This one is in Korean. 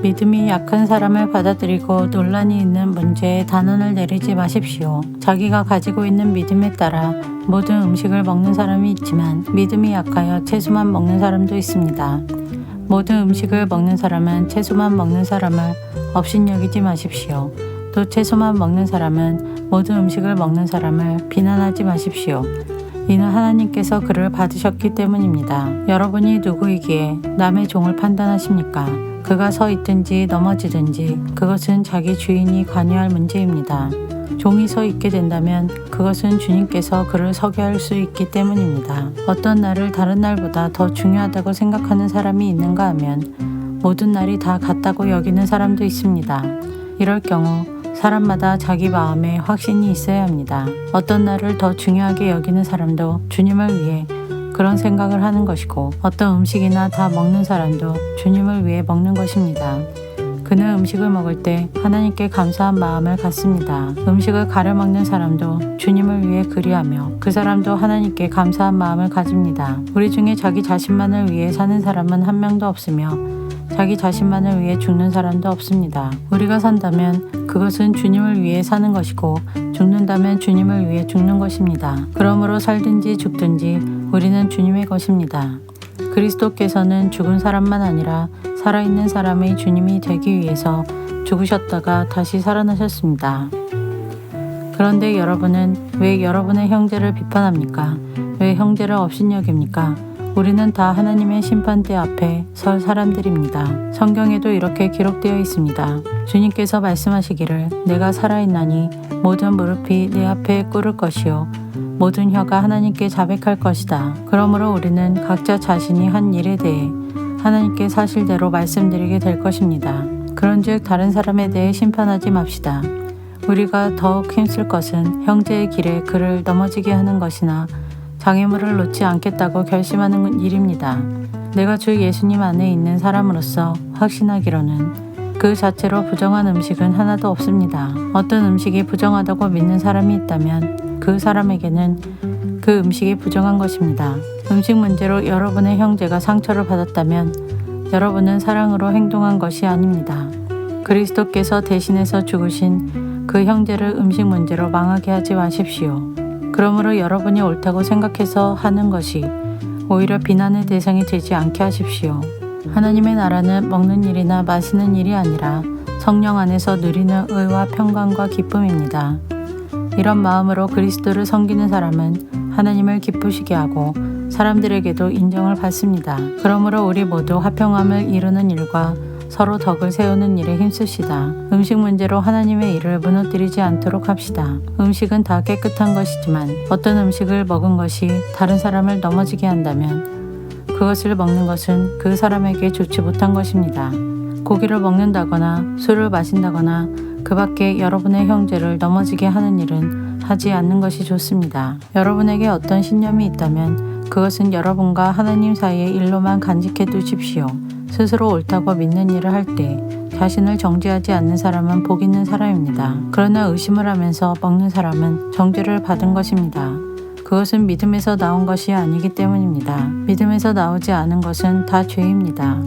믿음이 약한 사람을 받아들이고 논란이 있는 문제에 단언을 내리지 마십시오. 자기가 가지고 있는 믿음에 따라 모든 음식을 먹는 사람이 있지만 믿음이 약하여 채소만 먹는 사람도 있습니다. 모든 음식을 먹는 사람은 채소만 먹는 사람을 업신여기지 마십시오. 또 채소만 먹는 사람은 모든 음식을 먹는 사람을 비난하지 마십시오. 이는 하나님께서 그를 받으셨기 때문입니다. 여러분이 누구이기에 남의 종을 판단하십니까? 그가 서 있든지 넘어지든지 그것은 자기 주인이 관여할 문제입니다. 종이 서 있게 된다면 그것은 주님께서 그를 서게 할 수 있기 때문입니다. 어떤 날을 다른 날보다 더 중요하다고 생각하는 사람이 있는가 하면 모든 날이 다 같다고 여기는 사람도 있습니다. 이럴 경우 사람마다 자기 마음에 확신이 있어야 합니다. 어떤 날을 더 중요하게 여기는 사람도 주님을 위해 그런 생각을 하는 것이고 어떤 음식이나 다 먹는 사람도 주님을 위해 먹는 것입니다. 그는 음식을 먹을 때 하나님께 감사한 마음을 갖습니다. 음식을 가려 먹는 사람도 주님을 위해 그리하며 그 사람도 하나님께 감사한 마음을 가집니다. 우리 중에 자기 자신만을 위해 사는 사람은 한 명도 없으며 자기 자신만을 위해 죽는 사람도 없습니다. 우리가 산다면 그것은 주님을 위해 사는 것이고 죽는다면 주님을 위해 죽는 것입니다. 그러므로 살든지 죽든지 우리는 주님의 것입니다. 그리스도께서는 죽은 사람만 아니라 살아있는 사람의 주님이 되기 위해서 죽으셨다가 다시 살아나셨습니다. 그런데 여러분은 왜 여러분의 형제를 비판합니까? 왜 형제를 업신여깁니까? 우리는 다 하나님의 심판대 앞에 설 사람들입니다. 성경에도 이렇게 기록되어 있습니다. 주님께서 말씀하시기를 내가 살아있나니 모든 무릎이 내 앞에 꿇을 것이요 모든 혀가 하나님께 자백할 것이다. 그러므로 우리는 각자 자신이 한 일에 대해 하나님께 사실대로 말씀드리게 될 것입니다. 그런즉 다른 사람에 대해 심판하지 맙시다. 우리가 더욱 힘쓸 것은 형제의 길에 그를 넘어지게 하는 것이나 장애물을 놓지 않겠다고 결심하는 일입니다. 내가 주 예수님 안에 있는 사람으로서 확신하기로는 그 자체로 부정한 음식은 하나도 없습니다. 어떤 음식이 부정하다고 믿는 사람이 있다면 그 사람에게는 그 음식이 부정한 것입니다. 음식 문제로 여러분의 형제가 상처를 받았다면 여러분은 사랑으로 행동한 것이 아닙니다. 그리스도께서 대신해서 죽으신 그 형제를 음식 문제로 망하게 하지 마십시오. 그러므로 여러분이 옳다고 생각해서 하는 것이 오히려 비난의 대상이 되지 않게 하십시오. 하나님의 나라는 먹는 일이나 마시는 일이 아니라 성령 안에서 누리는 의와 평강과 기쁨입니다. 이런 마음으로 그리스도를 섬기는 사람은 하나님을 기쁘시게 하고 사람들에게도 인정을 받습니다. 그러므로 우리 모두 화평함을 이루는 일과 서로 덕을 세우는 일에 힘쓰시다. 음식 문제로 하나님의 일을 무너뜨리지 않도록 합시다. 음식은 다 깨끗한 것이지만 어떤 음식을 먹은 것이 다른 사람을 넘어지게 한다면 그것을 먹는 것은 그 사람에게 좋지 못한 것입니다. 고기를 먹는다거나 술을 마신다거나 그 밖에 여러분의 형제를 넘어지게 하는 일은 하지 않는 것이 좋습니다. 여러분에게 어떤 신념이 있다면 그것은 여러분과 하나님 사이의 일로만 간직해 두십시오. 스스로 옳다고 믿는 일을 할 때 자신을 정죄하지 않는 사람은 복 있는 사람입니다. 그러나 의심을 하면서 먹는 사람은 정죄를 받은 것입니다. 그것은 믿음에서 나온 것이 아니기 때문입니다. 믿음에서 나오지 않은 것은 다 죄입니다.